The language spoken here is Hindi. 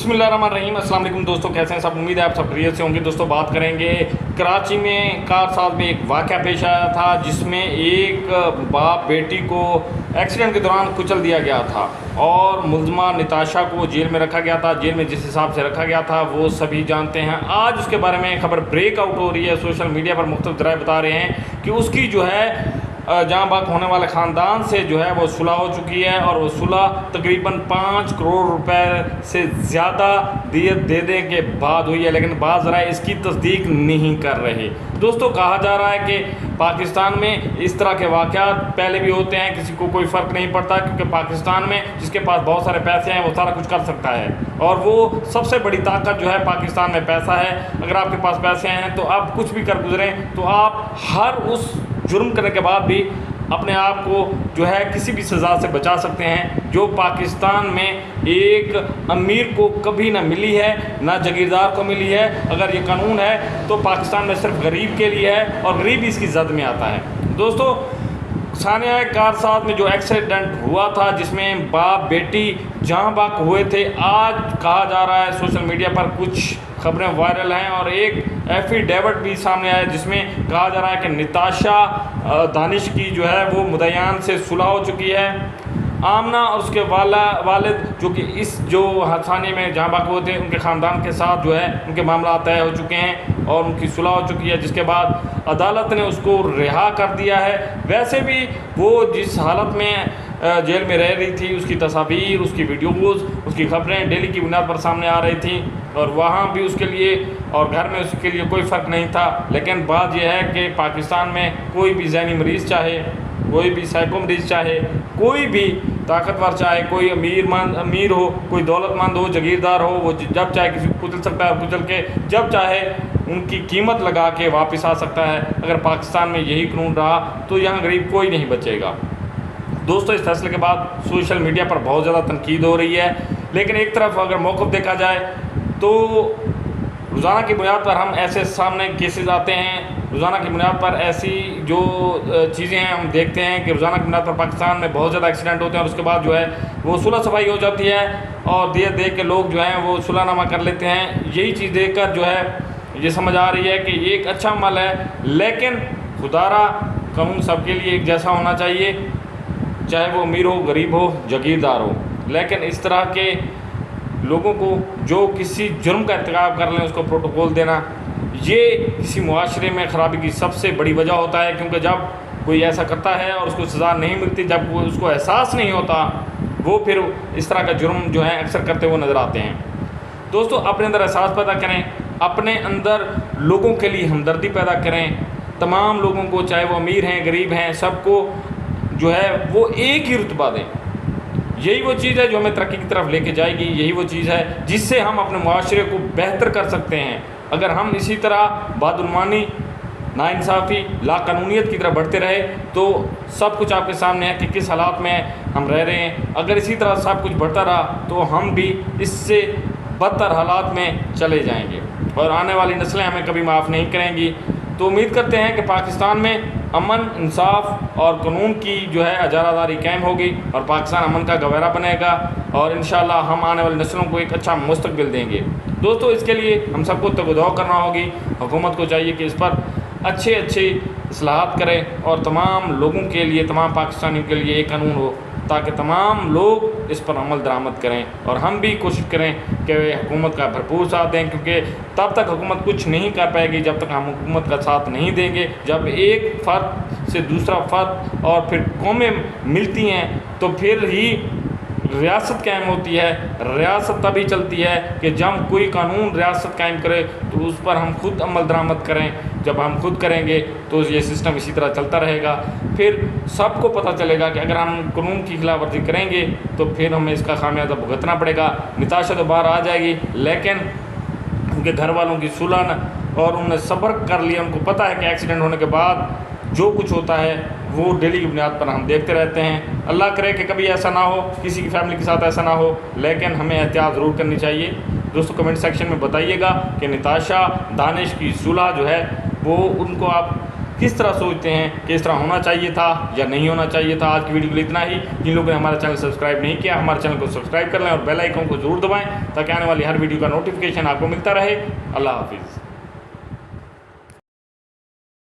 बिस्मिल्लाहिर्रहमानिर्रहीम। अस्सलाम वालेकुम दोस्तों, कैसे हैं सब? उम्मीद है आप सब खैरियत से होंगे। दोस्तों बात करेंगे कराची में कार साथ में एक वाक़या पेश आया था जिसमें एक बाप बेटी को एक्सीडेंट के दौरान कुचल दिया गया था और मुल्ज़िमा निताशा को जेल में रखा गया था। जेल में जिस हिसाब से रखा गया था वो सभी जानते हैं। आज उसके बारे में खबर ब्रेक आउट हो रही है। सोशल मीडिया पर मुख्तलिफ ज़राए बता रहे हैं कि उसकी जो है जहाँ बाग होने वाले ख़ानदान से जो है वो सुलह हो चुकी है और वो सुलह तकरीबन 5 करोड़ रुपए से ज़्यादा दियत देने के बाद हुई है, लेकिन बाज़ ज़राए इसकी तस्दीक नहीं कर रहे। दोस्तों कहा जा रहा है कि पाकिस्तान में इस तरह के वाक़यात पहले भी होते हैं, किसी को कोई फ़र्क नहीं पड़ता, क्योंकि पाकिस्तान में जिसके पास बहुत सारे पैसे हैं वो सारा कुछ कर सकता है और वो सबसे बड़ी ताकत जो है पाकिस्तान में पैसा है। अगर आपके पास पैसे हैं तो आप कुछ भी कर गुजरें तो आप हर उस जुर्म करने के बाद भी अपने आप को जो है किसी भी सज़ा से बचा सकते हैं, जो पाकिस्तान में एक अमीर को कभी ना मिली है ना जागीरदार को मिली है। अगर ये कानून है तो पाकिस्तान में सिर्फ गरीब के लिए है और गरीब इसकी जद में आता है। दोस्तों सानिया कार साथ में जो एक्सीडेंट हुआ था जिसमें बाप बेटी जहाँ बाग हुए थे, आज कहा जा रहा है सोशल मीडिया पर कुछ खबरें वायरल हैं और एक एफिडेविट भी सामने आया जिसमें कहा जा रहा है कि निताशा दानिश की जो है वो मुद्दईयान से सुलह हो चुकी है। आमना और उसके वालिद जो कि इस जो हादसाने में जहाँ बाग हुए थे उनके ख़ानदान के साथ जो है उनके मामला तय हो चुके हैं और उनकी सुलह हो चुकी है, जिसके बाद अदालत ने उसको रिहा कर दिया है। वैसे भी वो जिस हालत में जेल में रह रही थी उसकी तस्वीर, उसकी वीडियोज़, उसकी खबरें डेली की बुनियाद पर सामने आ रही थी और वहाँ भी उसके लिए और घर में उसके लिए कोई फ़र्क नहीं था। लेकिन बात यह है कि पाकिस्तान में कोई भी ज़हनी मरीज़ चाहे, कोई भी साइको मरीज़ चाहे, कोई भी ताकतवर चाहे, कोई अमीर हो, कोई दौलतमंद हो, जागीरदार हो, वो जब चाहे किसी को कुचल सकता है, कुचल के जब चाहे उनकी कीमत लगा के वापस आ सकता है। अगर पाकिस्तान में यही कानून रहा तो यहाँ गरीब कोई नहीं बचेगा। दोस्तों इस फैसले के बाद सोशल मीडिया पर बहुत ज़्यादा तनकीद हो रही है, लेकिन एक तरफ अगर मौक़िफ़ देखा जाए तो रोज़ाना की बुनियाद पर हम ऐसे सामने केसेस आते हैं, रोज़ाना की बुनियाद पर ऐसी जो चीज़ें हैं हम देखते हैं कि रोज़ाना की बुनियाद पर पाकिस्तान में बहुत ज़्यादा एक्सीडेंट होते हैं और उसके बाद जो है वो सुलह सफाई हो जाती है और दियत दे के लोग जो हैं वो सुलहनामा कर लेते हैं। यही चीज़ देख कर जो है ये समझ आ रही है कि ये एक अच्छा अमल है, लेकिन खुदारा कानून सबके लिए एक जैसा होना चाहिए, चाहे वो अमीर हो, गरीब हो, जागीरदार हो। लेकिन इस तरह के लोगों को जो किसी जुर्म का इर्तिकाब कर लें उसको प्रोटोकॉल देना, ये किसी मुआशरे में ख़राबी की सबसे बड़ी वजह होता है, क्योंकि जब कोई ऐसा करता है और उसको सज़ा नहीं मिलती, जब वो उसको एहसास नहीं होता, वो फिर इस तरह का जुर्म जो है अक्सर करते हुए नज़र आते हैं। दोस्तों अपने अंदर एहसास पैदा करें, अपने अंदर लोगों के लिए हमदर्दी पैदा करें, तमाम लोगों को चाहे वो अमीर हैं गरीब हैं सबको जो है वो एक ही रुतबा दें। यही वो चीज़ है जो हमें तरक्की की तरफ लेके जाएगी, यही वो चीज़ है जिससे हम अपने मुआशरे को बेहतर कर सकते हैं। अगर हम इसी तरह बदउनवानी, नाइंसाफ़ी, लाकानूनियत की तरफ बढ़ते रहे तो सब कुछ आपके सामने है कि किस हालात में हम रह रहे हैं। अगर इसी तरह सब कुछ बढ़ता रहा तो हम भी इससे बदतर हालात में चले जाएंगे और आने वाली नस्लें हमें कभी माफ़ नहीं करेंगी। तो उम्मीद करते हैं कि पाकिस्तान में अमन, इंसाफ और कानून की जो है इजारादारी कायम होगी और पाकिस्तान अमन का गवारा बनेगा और इंशाअल्लाह हम आने वाली नस्लों को एक अच्छा मुस्तकबिल देंगे। दोस्तों इसके लिए हम सबको तगदौ करना होगी। हुकूमत को चाहिए कि इस पर अच्छे इस्लाहात करें और तमाम लोगों के लिए, तमाम पाकिस्तानियों के लिए एक कानून हो ताकि तमाम लोग इस पर अमल दरामद करें और हम भी कोशिश करें कि हुकूमत का भरपूर साथ दें, क्योंकि तब तक हुकूमत कुछ नहीं कर पाएगी जब तक हम हुकूमत का साथ नहीं देंगे। जब एक फ़र्द से दूसरा फ़र्द और फिर कौमें मिलती हैं तो फिर ही रियासत कायम होती है। रियासत तभी चलती है कि जब कोई कानून रियासत कायम करे तो उस पर हम खुद अमल दरामद करें। जब हम खुद करेंगे तो ये सिस्टम इसी तरह चलता रहेगा। फिर सबको पता चलेगा कि अगर हम कानून की खिलाफवर्जी करेंगे तो फिर हमें इसका खामियाजा भुगतना पड़ेगा। निताशा तो बाहर आ जाएगी, लेकिन उनके घर वालों की सुलह और उन्होंने सब्र कर लिया, उनको पता है कि एक्सीडेंट होने के बाद जो कुछ होता है वो डेली की बुनियाद पर हम देखते रहते हैं। अल्लाह करे कि कभी ऐसा ना हो, किसी की फैमिली के साथ ऐसा ना हो, लेकिन हमें एहतियात ज़रूर करनी चाहिए। दोस्तों कमेंट सेक्शन में बताइएगा कि निताशा दानिश की सुलह जो है वो उनको आप किस तरह सोचते हैं कि इस तरह होना चाहिए था या नहीं होना चाहिए था। आज की वीडियो के लिए इतना ही। जिन लोगों ने हमारा चैनल सब्सक्राइब नहीं किया, हमारे चैनल को सब्सक्राइब कर लें और बेल आइकन को जरूर दबाएं ताकि आने वाली हर वीडियो का नोटिफिकेशन आपको मिलता रहे। अल्लाह हाफिज़।